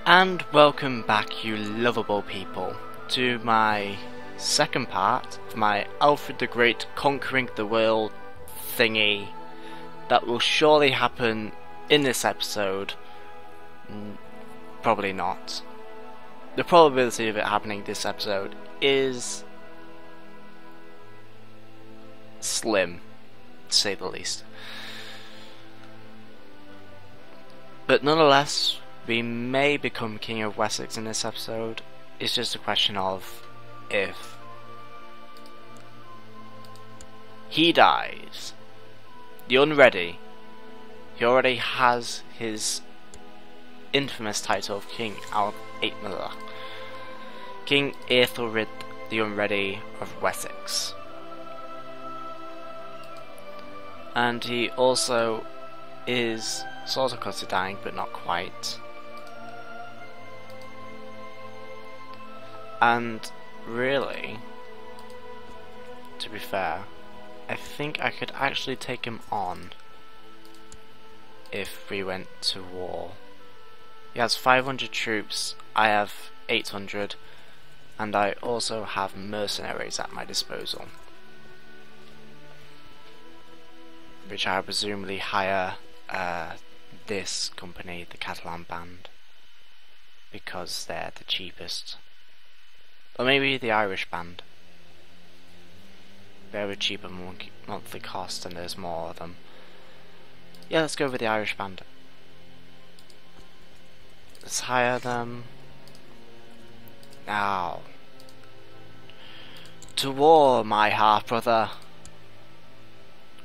And welcome back, you lovable people, to my second part of my Alfred the Great conquering the world thingy that will surely happen in this episode. Probably not. The probability of it happening this episode is slim, to say the least. But nonetheless, we may become King of Wessex in this episode. It's just a question of if. He dies. The Unready. He already has his infamous title of King Ethelred the Unready of Wessex. And he also is sort of close to dying, but not quite. And really, to be fair, I think I could actually take him on if we went to war. He has 500 troops, I have 800, and I also have mercenaries at my disposal, which I presumably hire this company, the Catalan Band, because they're the cheapest. Or maybe the Irish Band. They're a cheaper monthly cost and there's more of them. Yeah, let's go with the Irish Band. Let's hire them. Now. To war, my half-brother.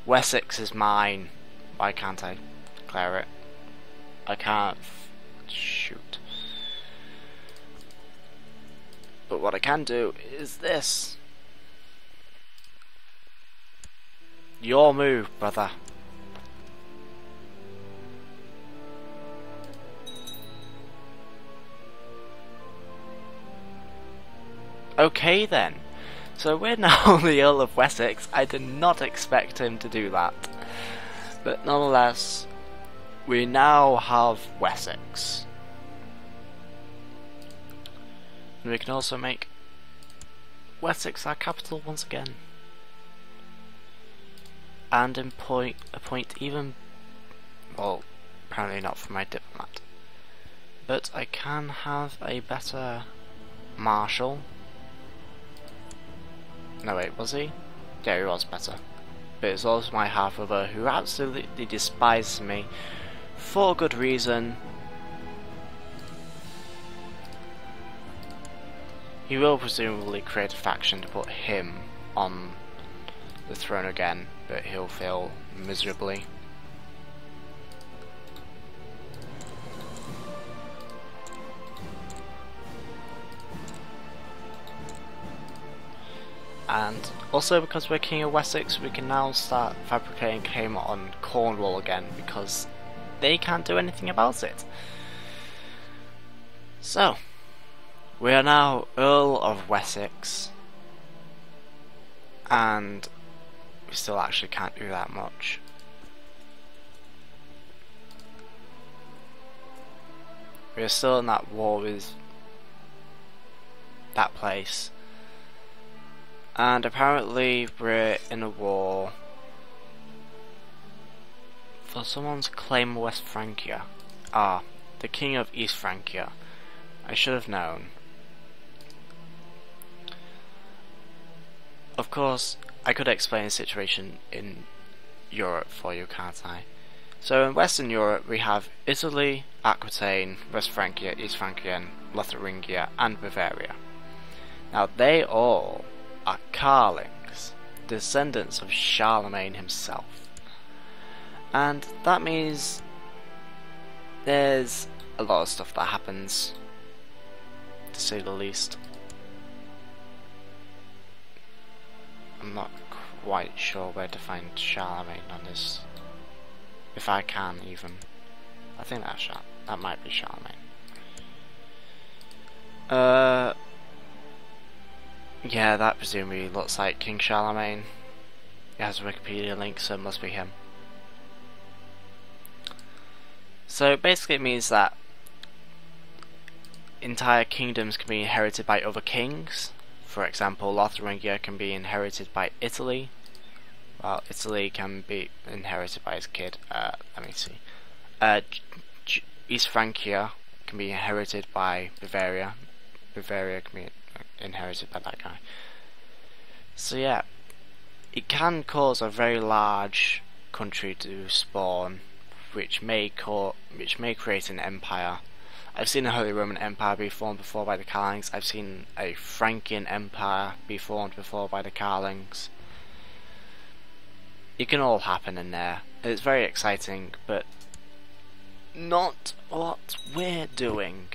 Wessex is mine. Why can't I declare it? I can't. Shoot. But what I can do is this. Your move, brother. Okay then. So we're now the Earl of Wessex. I did not expect him to do that. But nonetheless, we now have Wessex. And we can also make Wessex our capital once again. And appoint even, well, apparently not for my diplomat. But I can have a better marshal. No wait, was he? Yeah, he was better. But it's also my half-brother who absolutely despises me for good reason. He will presumably create a faction to put him on the throne again, but he'll fail miserably. And also, because we're King of Wessex, we can now start fabricating claim on Cornwall again, because they can't do anything about it. So, we are now Earl of Wessex, and we still actually can't do that much. We are still in that war with that place. And apparently we're in a war for someone's claim West Francia. Ah, the King of East Francia. I should have known. Of course, I could explain the situation in Europe for you, can't I? So in Western Europe we have Italy, Aquitaine, West Francia, East Francia, Lotharingia and Bavaria. Now they all are Carlings, descendants of Charlemagne himself. And that means there's a lot of stuff that happens, to say the least. I'm not quite sure where to find Charlemagne on this. If I can even. I think that might be Charlemagne. Yeah, that presumably looks like King Charlemagne. He has a Wikipedia link, so it must be him. So basically it means that entire kingdoms can be inherited by other kings. For example, Lotharingia can be inherited by Italy, while Italy can be inherited by his kid. Let me see. East Francia can be inherited by Bavaria. Bavaria can be inherited by that guy. So yeah, it can cause a very large country to spawn, which may create an empire. I've seen a Holy Roman Empire be formed before by the Carlings. I've seen a Frankian Empire be formed before by the Carlings. It can all happen in there. It's very exciting, but not what we're doing.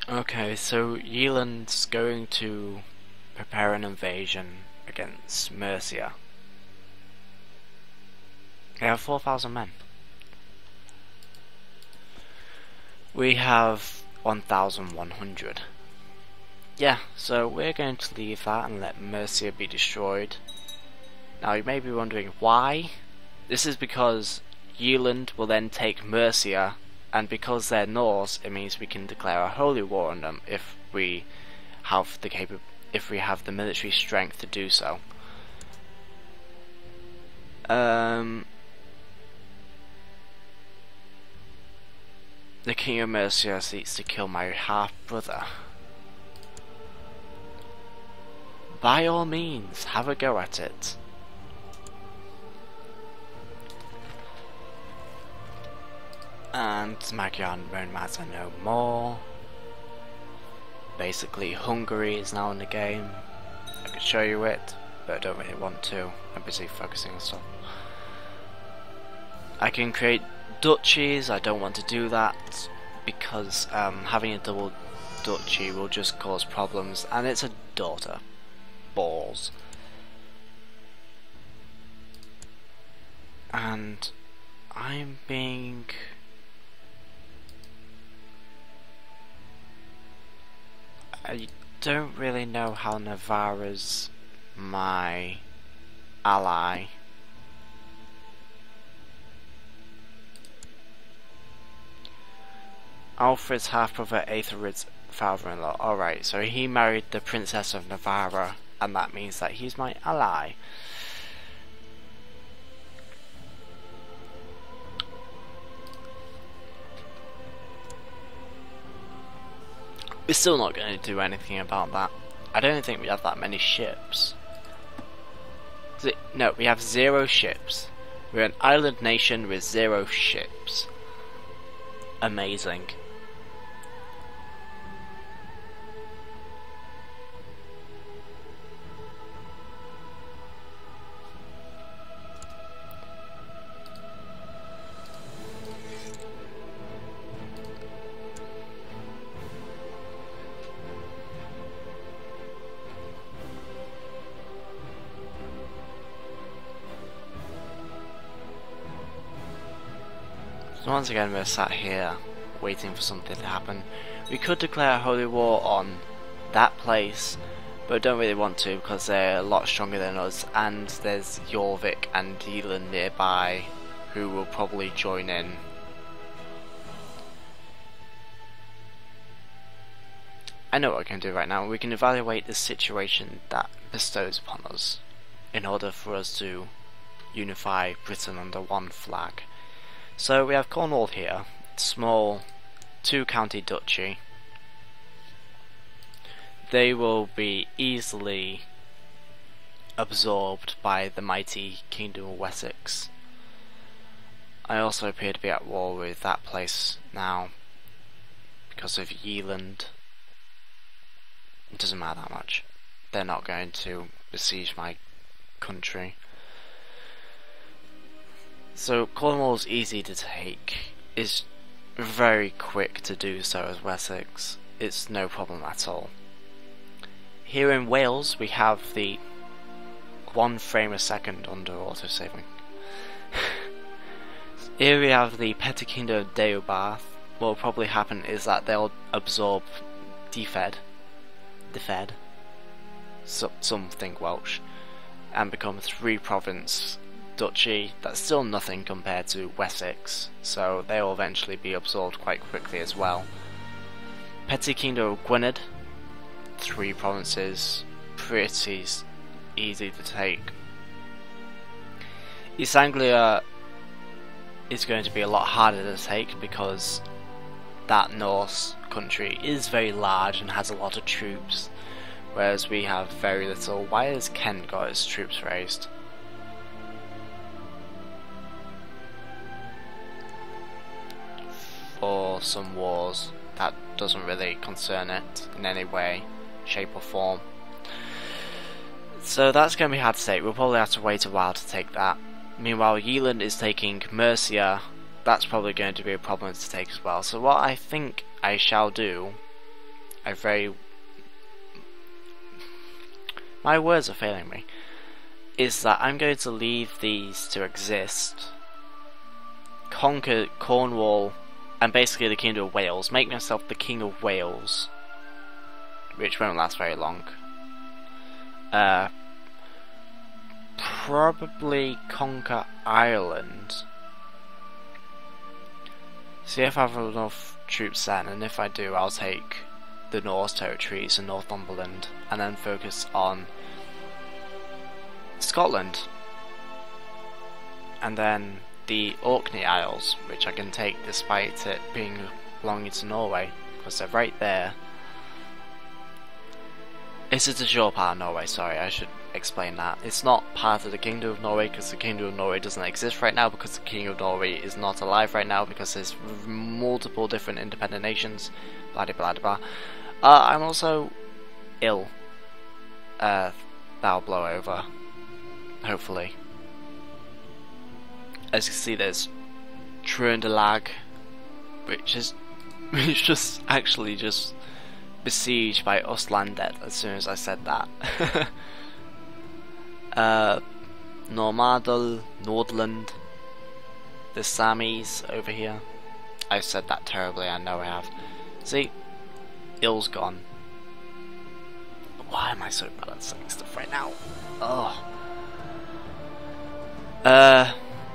Okay, so Yeland's going to prepare an invasion against Mercia. They have 4,000 men. We have 1,100. Yeah, so we're going to leave that and let Mercia be destroyed. Now you may be wondering why. This is because Yeland will then take Mercia, and because they're Norse, it means we can declare a holy war on them if we have the military strength to do so. The King of Mercia seeks to kill my half-brother. By all means, have a go at it. And Magyar nomads are no more. Basically, Hungary is now in the game. I could show you it, but I don't really want to. I'm busy focusing on stuff. I can create duchies. I don't want to do that because having a double duchy will just cause problems, and it's a daughter. Balls. And I'm being... I don't really know how Navarra's my ally. Alfred's half-brother, Aethelred's father-in-law. Alright, so he married the Princess of Navarra, and that means that he's my ally. We're still not going to do anything about that. I don't think we have that many ships. No, we have 0 ships. We're an island nation with 0 ships. Amazing. So once again we're sat here waiting for something to happen. We could declare a holy war on that place, but don't really want to because they're a lot stronger than us, and there's Jorvik and Yeland nearby who will probably join in. I know what we can do right now. We can evaluate the situation that bestows upon us in order for us to unify Britain under one flag. So we have Cornwall here, small 2-county duchy. They will be easily absorbed by the mighty Kingdom of Wessex. I also appear to be at war with that place now because of Yeland. It doesn't matter that much. They're not going to besiege my country. So Cornwall's easy to take. It's very quick to do so as Wessex. It's no problem at all. Here in Wales we have the 1 frame a second under autosaving. Here we have the Petty Kingdom of Deheubarth. What will probably happen is that they'll absorb Defed. So, something Welsh. and become a 3-province duchy. That's still nothing compared to Wessex, so they will eventually be absorbed quite quickly as well. Petty Kingdom of Gwynedd, 3 provinces, pretty easy to take. East Anglia is going to be a lot harder to take because that Norse country is very large and has a lot of troops, whereas we have very little. Why has Kent got its troops raised? For some wars. That doesn't really concern it in any way, shape or form. So that's going to be hard to take. We'll probably have to wait a while to take that. Meanwhile, Yeeland is taking Mercia. That's probably going to be a problem to take as well. So what I think I shall do, my words are failing me, is that I'm going to leave these to exist, conquer Cornwall and basically the Kingdom of Wales, make myself the King of Wales, which won't last very long. Probably conquer Ireland. See if I have enough troops then, and if I do, I'll take the Norse territories and Northumberland, and then focus on Scotland, and then the Orkney Isles, which I can take despite it being belonging to Norway, because they're right there. It's a de jure part of Norway, sorry, I should explain that. It's not part of the Kingdom of Norway, because the Kingdom of Norway doesn't exist right now, because the King of Norway is not alive right now, because there's multiple different independent nations, blah blah blah. I'm also ill. That'll blow over, hopefully. As you can see, there's Trøndelag, which is just actually just besieged by Østlandet as soon as I said that. Normadal, Nordland, the Samis over here. I said that terribly, I know I have. See, ill's gone. Why am I so bad at saying stuff right now? Oh.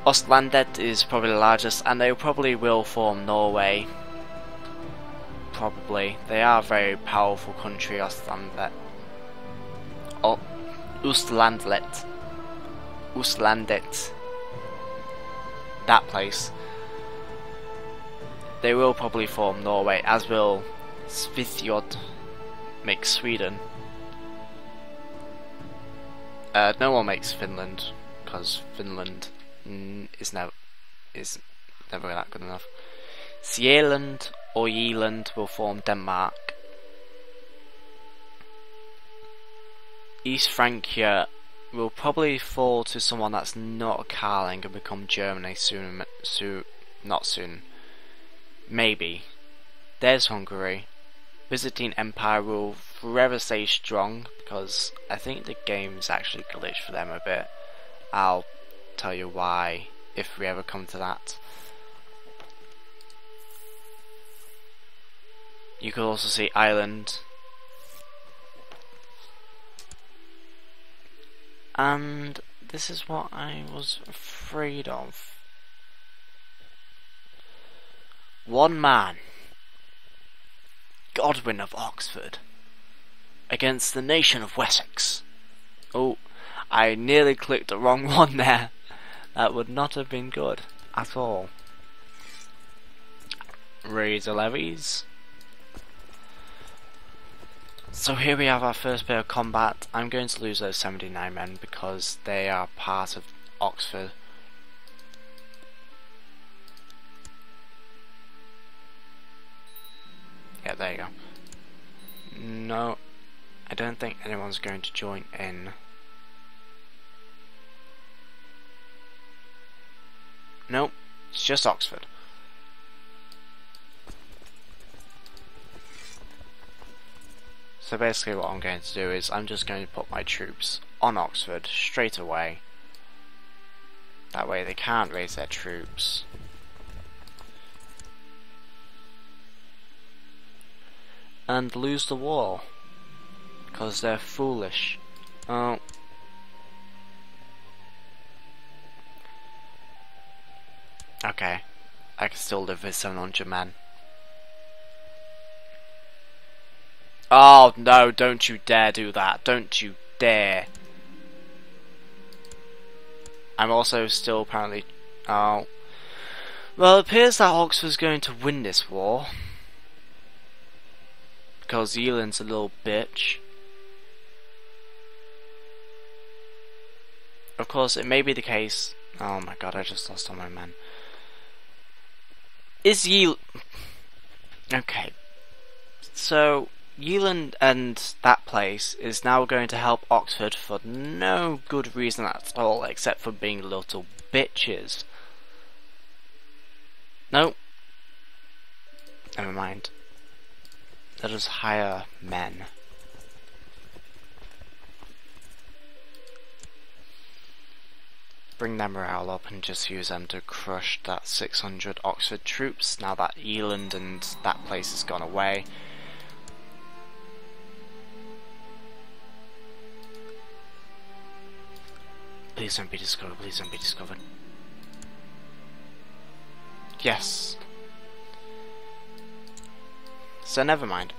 Østlandet is probably the largest, and they probably will form Norway. Probably. They are a very powerful country, Østlandet. Oh, Østlandet. Østlandet. That place. They will probably form Norway, as will Svithjod make Sweden. No one makes Finland, because Finland is never that good enough. Sjeland or Yeeland will form Denmark. East Francia will probably fall to someone that's not a Carling and become Germany soon. Not soon. Maybe. There's Hungary. Byzantine Empire will forever stay strong, because I think the game's actually glitched for them a bit. I'll tell you why if we ever come to that. You could also see Ireland. And this is what I was afraid of. One man, Godwin of Oxford, against the nation of Wessex. Oh, I nearly clicked the wrong one there. That would not have been good at all. Raise the levies. So here we have our first bit of combat. I'm going to lose those 79 men because they are part of Oxford. Yeah, there you go. No, I don't think anyone's going to join in. Nope, it's just Oxford. So basically what I'm going to do is I'm just going to put my troops on Oxford straight away. That way they can't raise their troops. And lose the war. Because they're foolish. Oh. okay. I can still live with 700 men. Oh no, don't you dare do that. Don't you dare. I'm also still apparently... Oh. Well, it appears that Oxford's going to win this war. Because Zealand's a little bitch. Of course, it may be the case... Oh my god, I just lost all my men. Is Okay. So... Yealand and that place is now going to help Oxford for no good reason at all, except for being little bitches. No. Never mind. Let us hire men. Bring their morale up and just use them to crush that 600 Oxford troops now that Yealand and that place has gone away. Please don't be discovered, please don't be discovered. Yes. So never mind.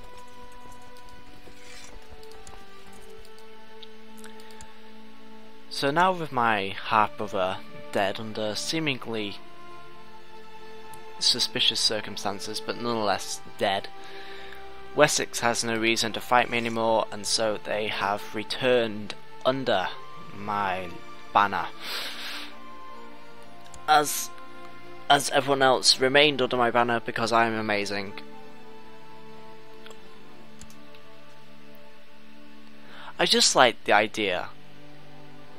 So now with my half-brother dead under seemingly suspicious circumstances, but nonetheless dead, Wessex has no reason to fight me anymore, and so they have returned under my banner, as everyone else remained under my banner because I am amazing. I just like the idea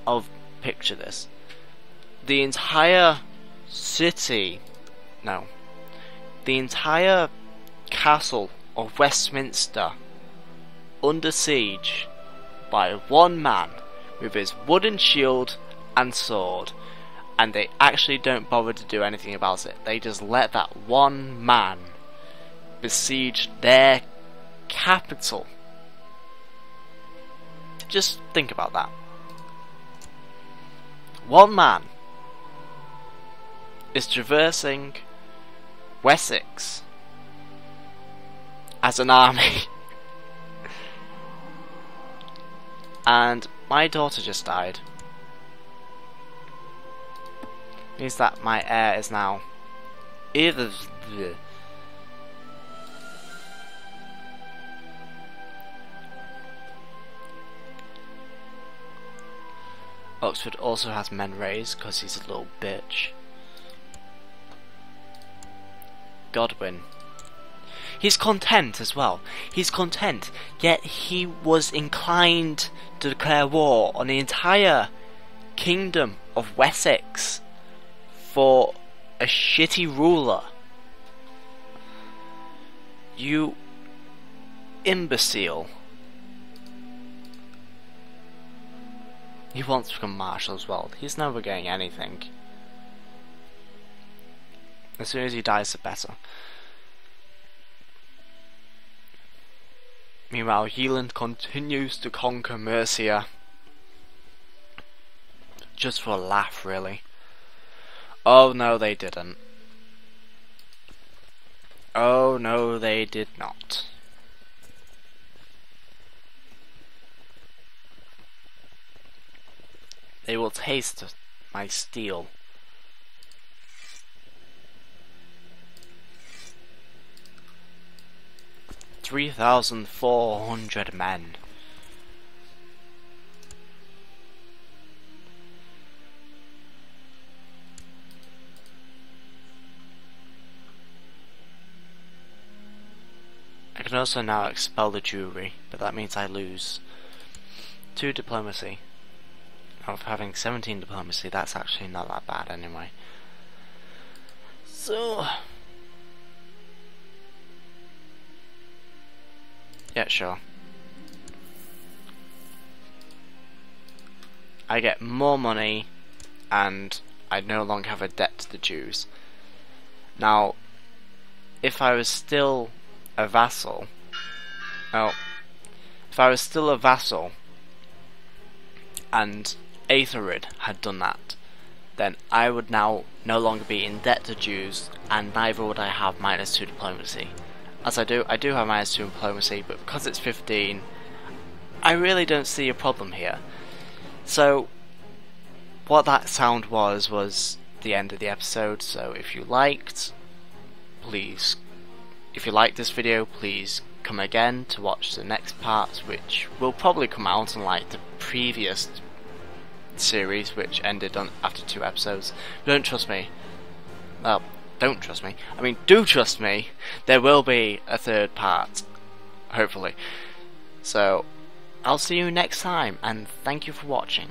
of, picture this, the entire city, no, the entire castle of Westminster under siege by one man with his wooden shield and sword, and they actually don't bother to do anything about it. They just let that one man besiege their capital. Just think about that. One man is traversing Wessex as an army. And my daughter just died. Means that my heir is now either Oxford also has men raised because he's a little bitch. Godwin. He's content as well. He's content, yet he was inclined to declare war on the entire kingdom of Wessex for a shitty ruler. You imbecile. He wants to become Marshal as well. He's never getting anything. As soon as he dies, the better. Meanwhile, Yealand continues to conquer Mercia. Just for a laugh, really. Oh no, they didn't. Oh no, they did not. They will taste my steel. $3,400 men. I can also now expel the Jewry, but that means I lose 2 diplomacy. Of having 17 diplomacy, that's actually not that bad anyway. So, yeah, sure. I get more money, and I no longer have a debt to the Jews. Now, if I was still a vassal, and Alfred had done that, then I would now no longer be in debt to Jews, and neither would I have -2 diplomacy. As I do have -2 diplomacy, but because it's 15, I really don't see a problem here. So, what that sound was the end of the episode. So if you liked, if you liked this video, please come again to watch the next part, which will probably come out unlike the previous series, which ended after 2 episodes. Don't trust me. Well, don't trust me. I mean, do trust me. There will be a 3rd part, hopefully. So, I'll see you next time, and thank you for watching.